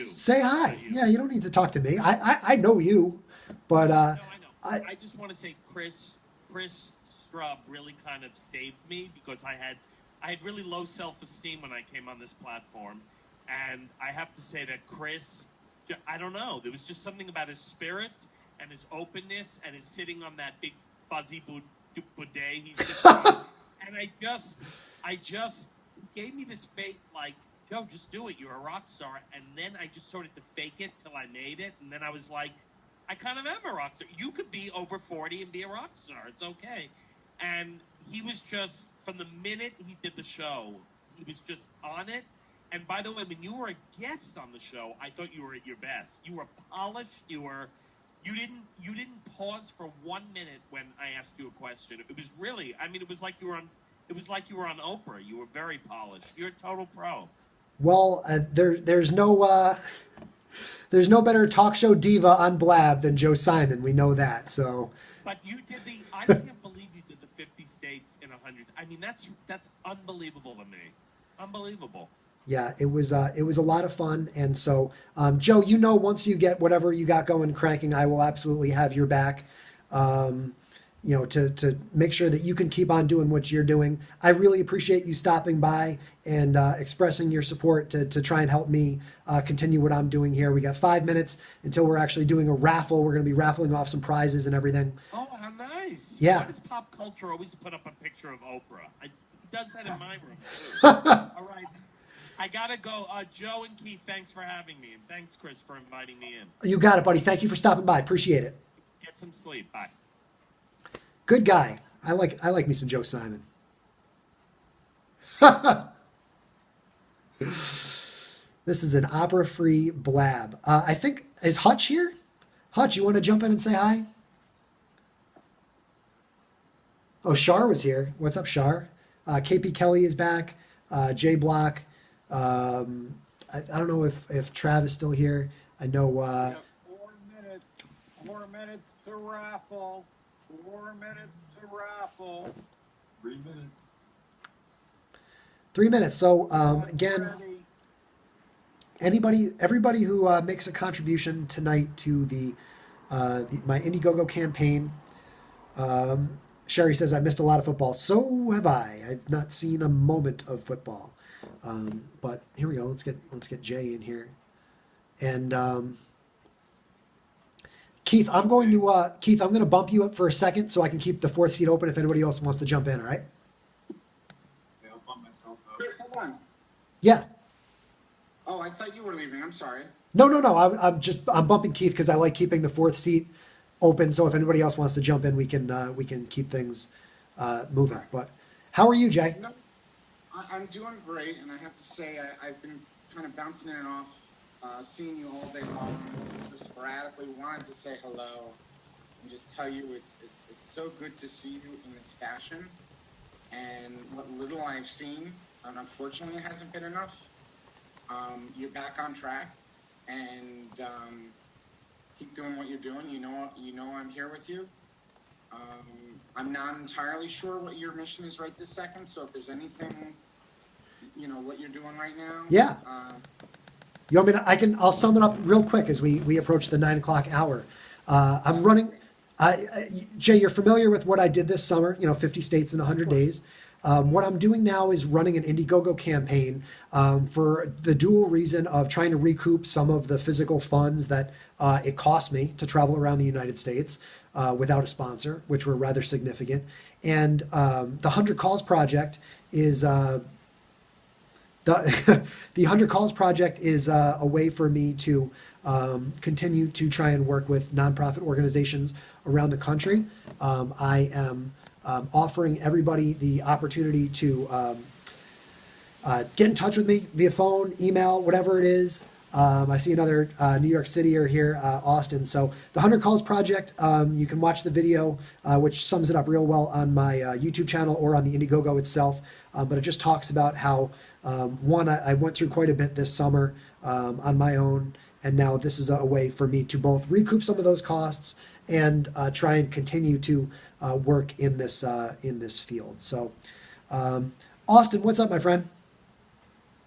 say hi. Yeah, you don't need to talk to me. I know you, but no, I know. I just want to say, ChrisStrub really kind of saved me because I had really low self-esteem when I came on this platform, and I have to say that Chris, I don't know, there was just something about his spirit and his openness and his sitting on that big fuzzy bidet he's sitting on, and I just gave me this fake, like, Joe, just do it. You're a rock star. And then I just started to fake it till I made it. And then I was like, I kind of am a rock star. You could be over 40 and be a rock star. It's okay. And he was just, from the minute he did the show, he was just on it. And by the way, when you were a guest on the show, I thought you were at your best. You were polished. You didn't pause for 1 minute when I asked you a question. It was really, I mean, it was like you were on Oprah. You were very polished. You're a total pro. Well, there's no better talk show diva on Blab than Joe Simon. We know that. So. But you did I can't believe you did the 50 states in 100. I mean, that's unbelievable to me. Unbelievable. Yeah, it was a lot of fun. And so, Joe, once you get whatever you got going cranking, I will absolutely have your back. To make sure that you can keep on doing what you're doing. I really appreciate you stopping by and expressing your support to try and help me continue what I'm doing here. We got 5 minutes until we're actually doing a raffle. We're going to be raffling off some prizes and everything. Oh, how nice. Yeah. Why does pop culture always put up a picture of Oprah? He does that in my room, too. All right. I got to go. Joe and Keith, thanks for having me. And thanks, Chris, for inviting me in. You got it, buddy. Thank you for stopping by. Appreciate it. Get some sleep. Bye. Good guy. I like me some Joe Simon. This is an opera-free blab. I think, is Hutch here? Hutch, you want to jump in and say hi? Oh, Shar was here. What's up, Shar? KP Kelly is back. J Block. I don't know if Trav is still here. I know. 4 minutes to raffle. 4 minutes to raffle. 3 minutes. 3 minutes. So again, everybody who makes a contribution tonight to my Indiegogo campaign. Sherry says I missed a lot of football. So have I. I've not seen a moment of football. But here we go. Let's get Jay in here, and. Keith, I'm going to bump you up for a second so I can keep the fourth seat open if anybody else wants to jump in, all right? Yeah, I'll bump myself up. Chris, hold on. Yeah. Oh, I thought you were leaving. I'm sorry. No. I'm bumping Keith because I like keeping the fourth seat open. So if anybody else wants to jump in, we can keep things moving. Right. But how are you, Jay? No, I'm doing great, and I have to say I've been kind of bouncing in and off Seeing you all day long, so sporadically, wanted to say hello and just tell you it's so good to see you in this fashion. And what little I've seen, and unfortunately it hasn't been enough, you're back on track, and keep doing what you're doing. You know I'm here with you. I'm not entirely sure what your mission is right this second, so if there's anything, what you're doing right now. Yeah. You want me to? I'll sum it up real quick as we approach the 9 o'clock hour. I'm running. Jay, you're familiar with what I did this summer? 50 states in 100 days. What I'm doing now is running an Indiegogo campaign for the dual reason of trying to recoup some of the physical funds that it cost me to travel around the United States without a sponsor, which were rather significant. And the 100 Calls Project is the 100 Calls Project is a way for me to continue to try and work with nonprofit organizations around the country. I am offering everybody the opportunity to get in touch with me via phone, email, whatever it is. I see another New York City here, Austin. So the 100 Calls Project, you can watch the video, which sums it up real well on my YouTube channel or on the Indiegogo itself. But it just talks about how, one, I went through quite a bit this summer on my own, and now this is a way for me to both recoup some of those costs and try and continue to work in this field. So, Austin, what's up, my friend?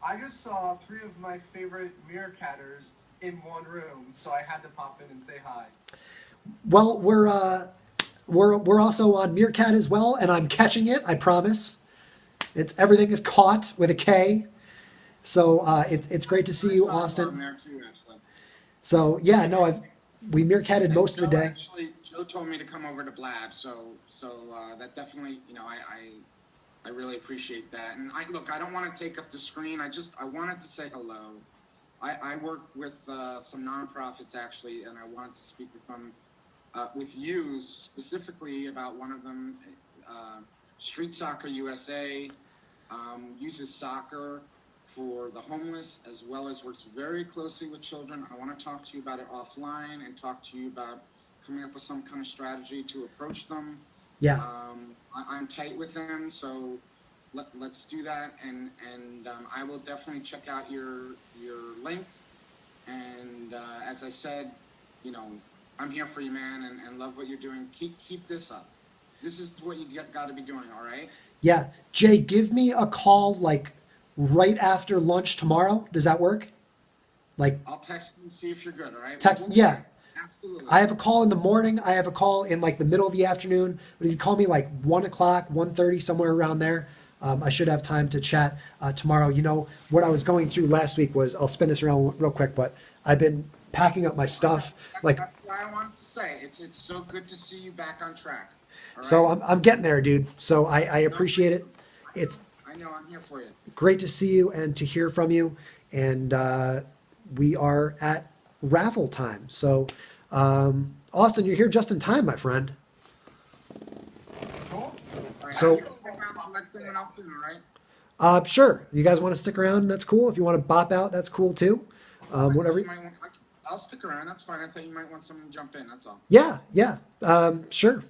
I just saw 3 of my favorite meerkatters in one room, so I had to pop in and say hi. Well, we're also on Meerkat as well, and I'm catching it. I promise. Everything is caught with a K. So it's great to see you, Austin. So yeah, no, we meerkatted most of the day. Actually, Joe told me to come over to Blab, so that definitely, I really appreciate that. And I don't want to take up the screen. I wanted to say hello. I work with some nonprofits actually, and I wanted to speak with them, with you specifically about one of them, Street Soccer USA, uses soccer for the homeless as well as works very closely with children. I want to talk to you about it offline and talk to you about coming up with some kind of strategy to approach them. Yeah. I'm tight with them, so let's do that, and I will definitely check out your link. And as I said, I'm here for you, man, and love what you're doing. Keep this up. This is what you got to be doing. All right. Yeah, Jay, give me a call right after lunch tomorrow. Does that work? I'll text you and see if you're good. All right. Text. Yeah. Absolutely. I have a call in the morning. I have a call in the middle of the afternoon. But if you call me 1 o'clock, 1:30, somewhere around there, I should have time to chat tomorrow. What I was going through last week was, I'll spin this around real quick, but I've been packing up my stuff. That's why I wanted to say it's so good to see you back on track. All right? So I'm getting there, dude. So I appreciate it. I know I'm here for you. Great to see you and to hear from you. And we are at Raffle time. So, Austin, you're here just in time, my friend. Cool. Right, So, let someone else in, all right? Sure. You guys want to stick around? That's cool. If you want to bop out, that's cool too. Whatever. I'll stick around. That's fine. I thought you might want someone to jump in. That's all. Yeah. Sure.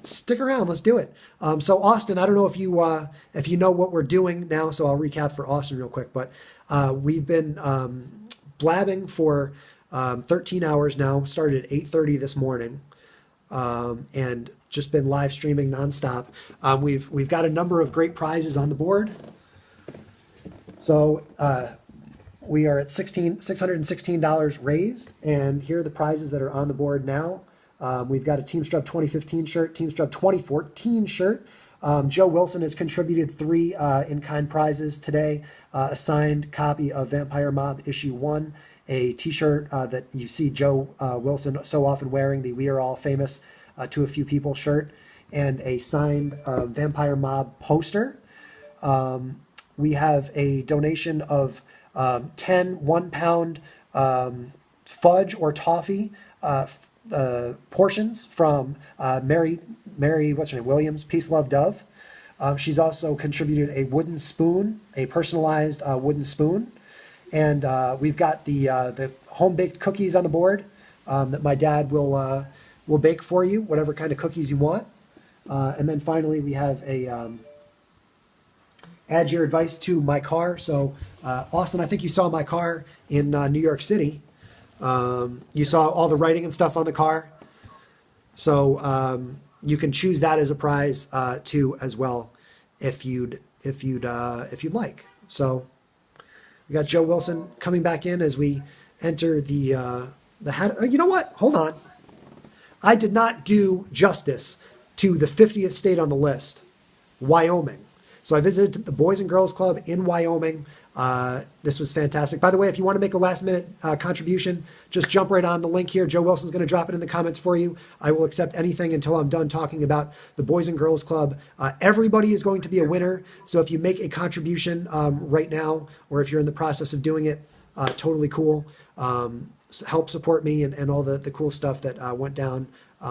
Stick around. Let's do it. So, Austin, I don't know if you know what we're doing now. So I'll recap for Austin real quick. But we've been blabbing for 13 hours now. Started at 8:30 this morning, and just been live streaming nonstop. We've got a number of great prizes on the board. So we are at $616 raised, and here are the prizes that are on the board now. We've got a ChrisStrub 2015 shirt, ChrisStrub 2014 shirt. Joe Wilson has contributed 3 in-kind prizes today. A signed copy of Vampire Mob issue 1, a t-shirt that you see Joe Wilson so often wearing, the We Are All Famous to a Few People shirt, and a signed Vampire Mob poster. We have a donation of 10 1-pound fudge or toffee portions from Mary, what's her name, Williams, Peace, Love, Dove. She's also contributed a wooden spoon, a personalized wooden spoon. And we've got the home baked cookies on the board that my dad will bake for you, whatever kind of cookies you want. And then finally, we have a add your advice to my car. So Austin, I think you saw my car in New York City. You saw all the writing and stuff on the car. So you can choose that as a prize too as well if you'd like. So we got Joe Wilson coming back in as we enter the hat. You know what? Hold on. I did not do justice to the 50th state on the list, Wyoming. So I visited the Boys and Girls Club in Wyoming. This was fantastic. By the way, if you want to make a last-minute contribution, just jump right on the link here. Joe Wilson's going to drop it in the comments for you. I will accept anything until I'm done talking about the Boys and Girls Club. Everybody is going to be a winner. So if you make a contribution right now, or if you're in the process of doing it, totally cool. Help support me and all the cool stuff that went down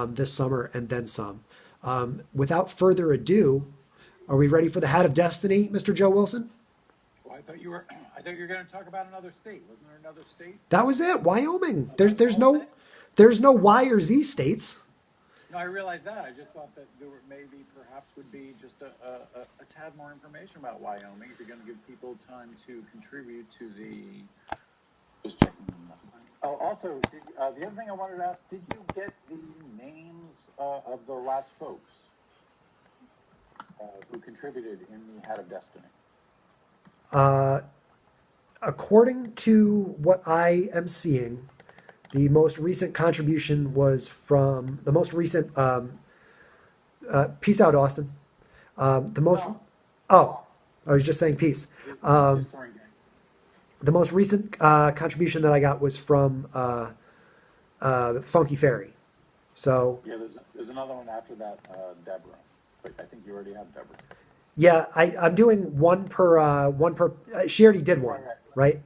this summer and then some. Without further ado, are we ready for the Hat of Destiny, Mr. Joe Wilson? Well, I thought you were going to talk about another state. Wasn't there another state? That was it. Wyoming. There's no Y or Z states. No, I realize that. I just thought that there were maybe perhaps would be just a tad more information about Wyoming if you're going to give people time to contribute to the. Just checking. Oh, also, the other thing I wanted to ask: did you get the names of the last folks who contributed in the Hat of Destiny? According to what I am seeing, the most recent contribution was from the most recent. Peace out, Austin. The most. Oh, I was just saying peace. The most recent contribution that I got was from Funky Fairy. So. Yeah, there's another one after that, Deborah. But I think you already have Deborah. Yeah, I'm doing one per. She already did one, right?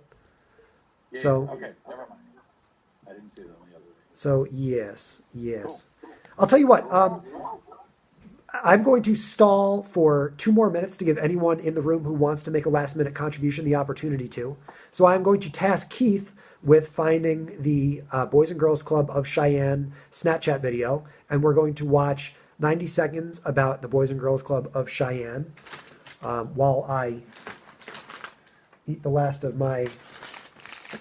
Yeah, so. Okay, never mind. I didn't see that on the other. So yes. Cool. I'll tell you what. I'm going to stall for 2 more minutes to give anyone in the room who wants to make a last-minute contribution the opportunity to. So I'm going to task Keith with finding the Boys and Girls Club of Cheyenne Snapchat video, and we're going to watch 90 seconds about the Boys and Girls Club of Cheyenne while I eat the last of my...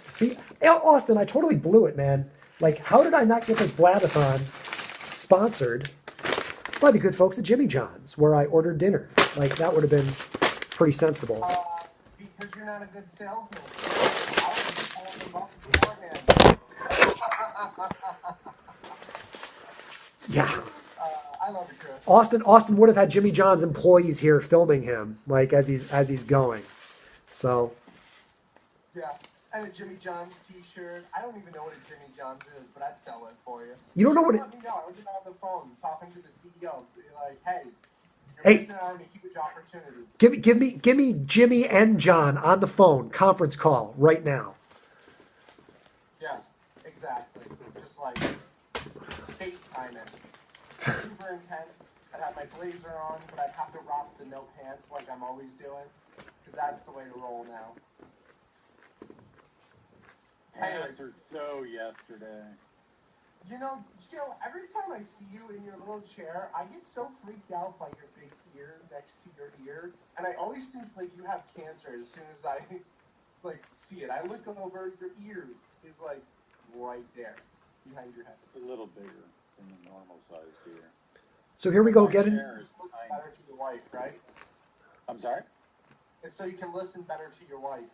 See, Austin, I totally blew it, man. Like, how did I not get this Blabathon sponsored by the good folks at Jimmy John's, where I ordered dinner? Like, that would have been pretty sensible. Because you're not a good salesman. I would have told them up beforehand. Yeah. I love it, Chris. Austin would have had Jimmy John's employees here filming him, like as he's going. So. Yeah, and a Jimmy John's T-shirt. I don't even know what a Jimmy John's is, but I'd sell it for you. You don't know what it? Let me know. I would get on the phone talking to the CEO. Be like, hey, Hey, you're missing out on a huge opportunity. give me Jimmy and John on the phone, conference call right now. Yeah, exactly. Just like FaceTime it. Super intense. I'd have my blazer on, but I'd have to rock the no pants like I'm always doing, because that's the way to roll now. Pants are so yesterday. You know, Joe, every time I see you in your little chair, I get so freaked out by your big ear next to your ear, and I always think like you have cancer as soon as I like see it. I look over, your ear is like right there behind your head. It's a little bigger than the normal sized ear. So here we go, Better to your wife, right? I'm sorry? And so you can listen better to your wife.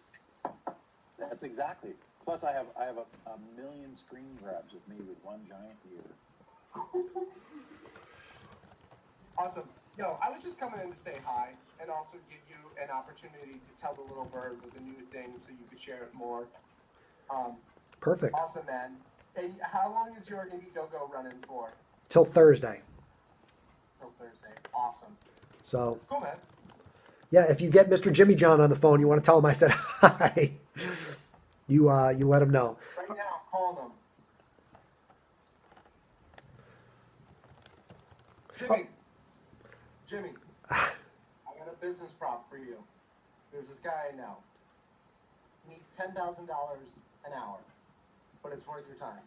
That's exactly. Plus, I have a million screen grabs of me with one giant ear. Awesome. Yo, I was just coming in to say hi and also give you an opportunity to tell the little bird with the new thing so you could share it more. Perfect. Awesome, man. And how long is your Indiegogo running for? Till Thursday. Till Thursday. Awesome. So. Cool, man. Yeah, if you get Mr. Jimmy John on the phone, you want to tell him I said hi. You let him know. Right now, call him. Jimmy, I got a business prop for you. There's this guy I know. He makes $10,000 an hour, but it's worth your time.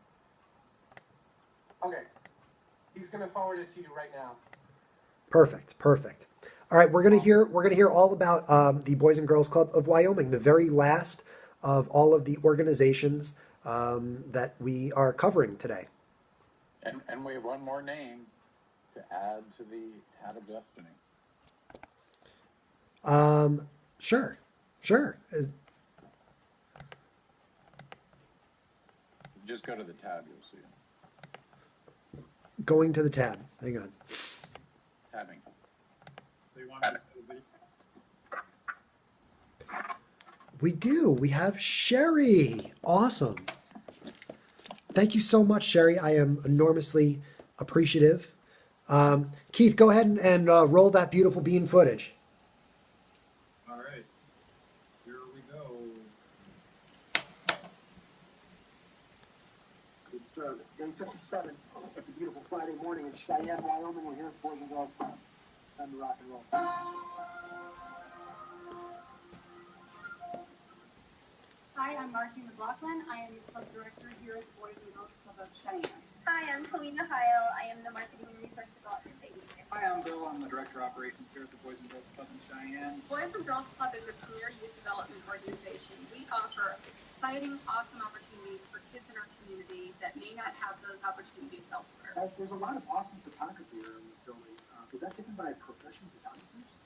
Okay, he's gonna forward it to you right now. Perfect, perfect. All right, we're gonna hear all about the Boys and Girls Club of Wyoming, the very last of all of the organizations that we are covering today. And we have one more name to add to the Tat of Destiny. Sure. Just go to the tab, you'll see it. Going to the tab. Hang on. Tabbing. So you want to We do. We have Sherry. Awesome. Thank you so much, Sherry. I am enormously appreciative. Keith, go ahead and roll that beautiful bean footage. All right. Here we go. ChrisStrub, day 57. It's a beautiful Friday morning in Cheyenne, Wyoming. We're here at Boys and Girls Club. Time to rock and roll. Hi, I'm Margie McLaughlin. I am the club director here at the Boys and Girls Club of Cheyenne. Hi, I'm Kalina Heil. I am the Marketing and Research Development Lady. Hi, I'm Bill. I'm the Director of Operations here at the Boys and Girls Club in Cheyenne. Boys and Girls Club is a premier youth development organization. We offer exciting, awesome opportunities for kids in our community that may not have those opportunities elsewhere. Guys, there's a lot of awesome photography here in this building. Is that taken by professional photographers?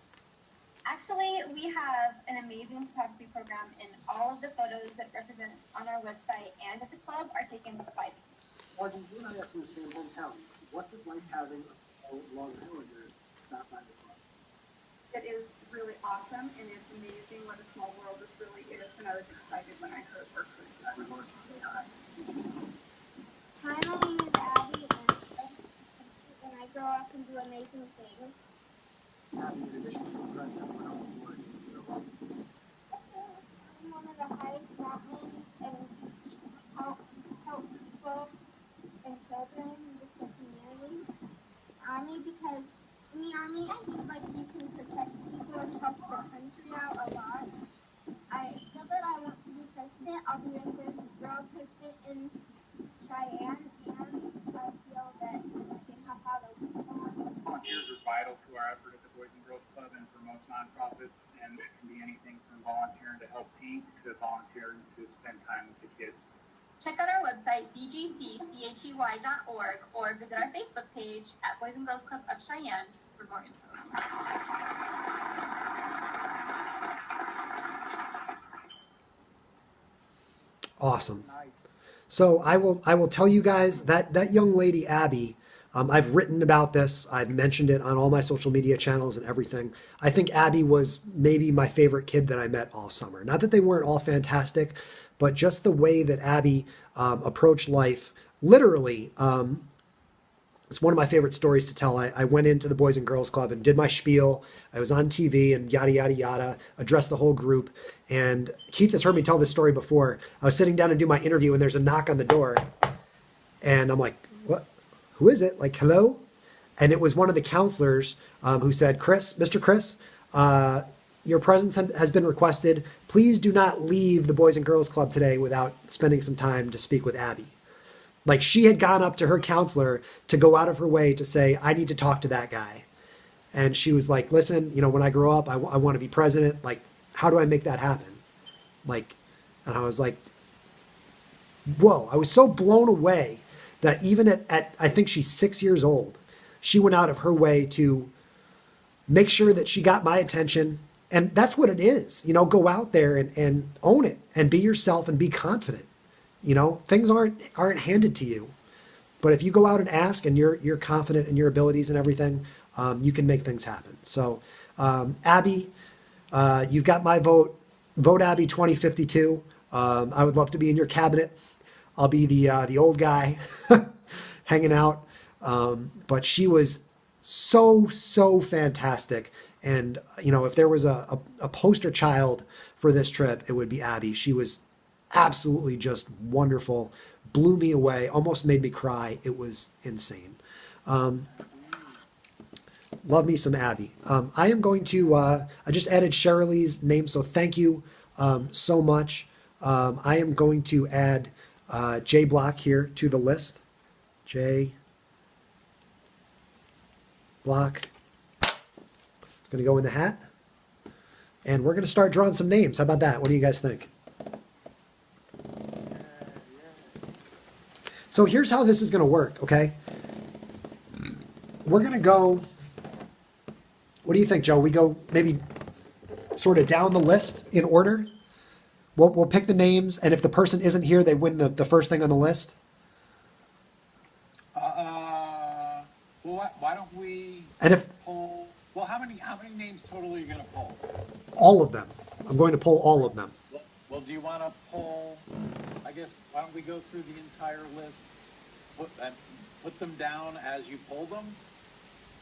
Actually, we have an amazing photography program, and all of the photos that represent on our website and at the club are taken by me. Margie, you and I are from the same hometown. What's it like having a Long Islander stop by the club? It is really awesome, and it's amazing what a small world this really is, and I was excited when I heard we're I wanted to say hi. Hi, my name is Abby, and I grow up and do amazing things. Abby, in addition to the president, what else do you want to do? I'm one of the highest mountains and help people and children in different communities. Army, because in the Army, like, you can protect people and help the country out a lot. I feel that I want to be president. I'll be the first girl president in Cheyenne, and I feel that I can help out a lot. Volunteers are vital to our effort at the Boys and Girls Club and for most nonprofits, and it can be anything from volunteering to help teach to volunteering to spend time with the kids. Check out our website, bgcchey.org, or visit our Facebook page at Boys and Girls Club of Cheyenne for more info. Awesome. So I will tell you guys that that young lady, Abby, I've written about this. I've mentioned it on all my social media channels and everything. I think Abby was maybe my favorite kid that I met all summer. Not that they weren't all fantastic, but just the way that Abby approached life, literally, it's one of my favorite stories to tell. I went into the Boys and Girls Club and did my spiel. I was on TV and yada, yada, yada, addressed the whole group. And Keith has heard me tell this story before. I was sitting down to do my interview and there's a knock on the door. And I'm like, what? Who is it? Like, hello? And it was one of the counselors who said, Mr. Chris, your presence has been requested. Please do not leave the Boys and Girls Club today without spending some time to speak with Abby. Like, she had gone up to her counselor to go out of her way to say, I need to talk to that guy. And she was like, listen, you know, when I grow up, I want to be president. Like, how do I make that happen? Like, and I was like, whoa, I was so blown away that even at I think she's 6 years old, she went out of her way to make sure that she got my attention. And that's what it is, you know, go out there and own it and be yourself and be confident. You know, things aren't handed to you, but if you go out and ask and you're confident in your abilities and everything, you can make things happen. So, Abby, you've got my vote. Vote Abby 2052. I would love to be in your cabinet. I'll be the old guy hanging out. But she was so fantastic. And you know, if there was a poster child for this trip, it would be Abby. She was absolutely just wonderful, blew me away, almost made me cry. It was insane. Love me some Abby. I am going to, I just added Shirley's name, so thank you so much. I am going to add J Block here to the list. J Block. It's going to go in the hat. And we're going to start drawing some names. How about that? What do you guys think? So here's how this is going to work, okay? We're going to go, what do you think, Joe? We go maybe sort of down the list in order. We'll pick the names, and if the person isn't here, they win the first thing on the list. Well, why don't we And if pull? Well, how many names total are you going to pull? all of them, I'm going to pull all of them. Well, do you want to pull? I guess why don't we go through the entire list, put them down as you pull them,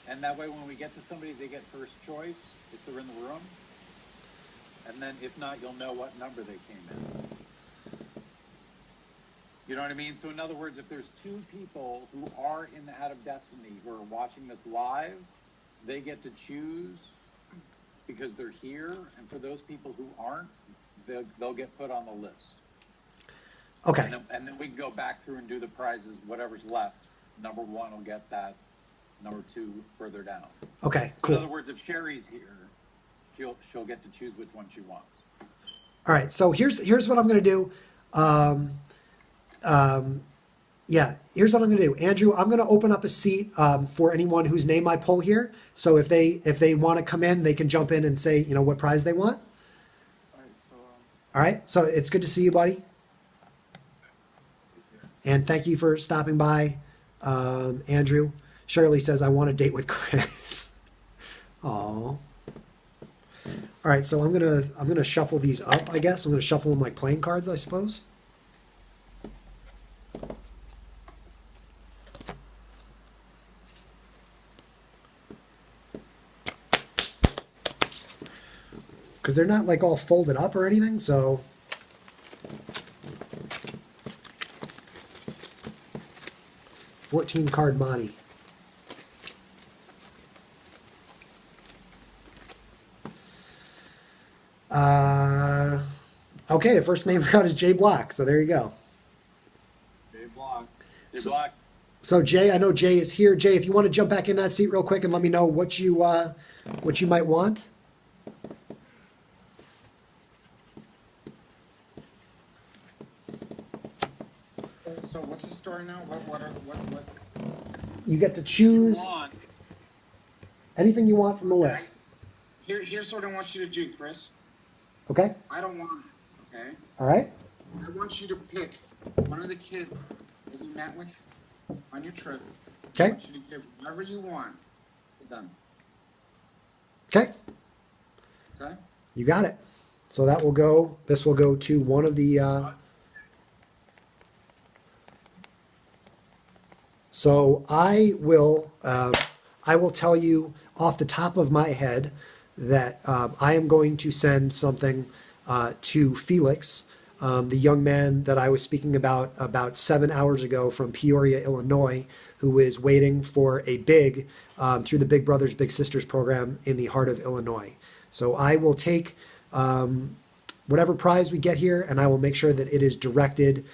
and that way when we get to somebody, they get first choice if they're in the room. And then if not, you'll know what number they came in. You know what I mean? So in other words, if there's two people who are in the Hat of Destiny who are watching this live, they get to choose because they're here. And for those people who aren't, they'll get put on the list. Okay. And then we can go back through and do the prizes, whatever's left. Number one will get that. Number two further down. Okay, So cool. in other words, if Sherry's here, she'll get to choose which one she wants. All right, so here's what I'm going to do. Yeah, here's what I'm going to do. Andrew, I'm going to open up a seat for anyone whose name I pull here. So if they want to come in, they can jump in and say, you know, what prize they want. All right, so it's good to see you, buddy. And thank you for stopping by, Andrew. Shirley says, I want a date with Chris. Aw. All right, so I'm gonna shuffle these up, I guess. I'm gonna shuffle them like playing cards, I suppose. Because they're not like all folded up or anything, so. $14 card Monty. Okay, the first name out is Jay Block, so there you go. Jay Block. Jay Block. So Jay, I know Jay is here. Jay, if you want to jump back in that seat real quick and let me know what you might want. So what's the story now? What? You get to choose anything you want from the list. Here's what I want you to do, Chris. Okay. I don't want it. Okay. All right. I want you to pick one of the kids that you met with on your trip. Okay. I want you to give whatever you want to them. Okay. Okay. You got it. So that will go. This will go to one of the. So I will tell you off the top of my head that I am going to send something to Felix, the young man that I was speaking about 7 hours ago from Peoria, Illinois, who is waiting for a big through the Big Brothers Big Sisters program in the heart of Illinois. So I will take whatever prize we get here, and I will make sure that it is directed.